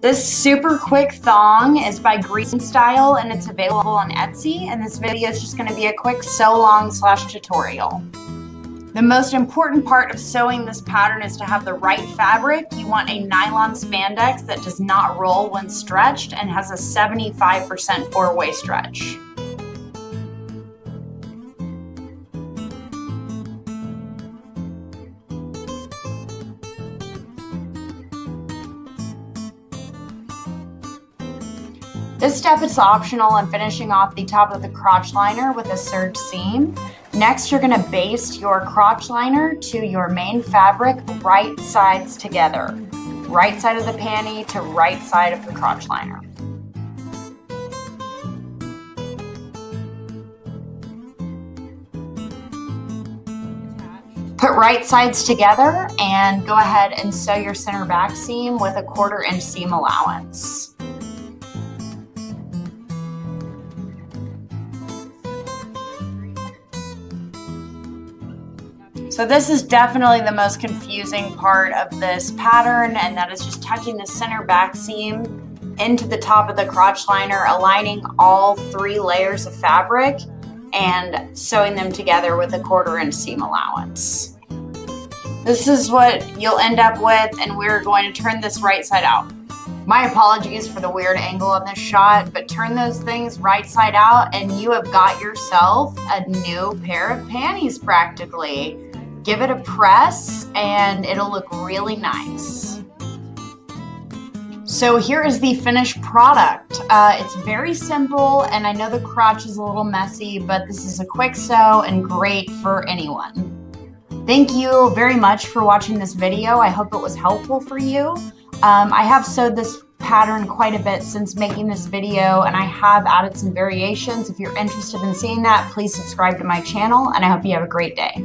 This super quick thong is by Greenstyle and it's available on Etsy, and this video is just going to be a quick sew-along / tutorial. The most important part of sewing this pattern is to have the right fabric. You want a nylon spandex that does not roll when stretched and has a 75% four-way stretch. This step is optional in finishing off the top of the crotch liner with a serge seam. Next, you're going to baste your crotch liner to your main fabric, right sides together. Right side of the panty to right side of the crotch liner. Put right sides together and go ahead and sew your center back seam with a 1/4 inch seam allowance. So this is definitely the most confusing part of this pattern, and that is just tucking the center back seam into the top of the crotch liner, aligning all 3 layers of fabric and sewing them together with a 1/4 inch seam allowance. This is what you'll end up with, and we're going to turn this right side out. My apologies for the weird angle on this shot, but turn those things right side out and you have got yourself a new pair of panties practically. Give it a press and it'll look really nice. So here is the finished product. It's very simple, and I know the crotch is a little messy, but this is a quick sew and great for anyone. Thank you very much for watching this video. I hope it was helpful for you. I have sewed this pattern quite a bit since making this video, and I have added some variations. If you're interested in seeing that, please subscribe to my channel, and I hope you have a great day.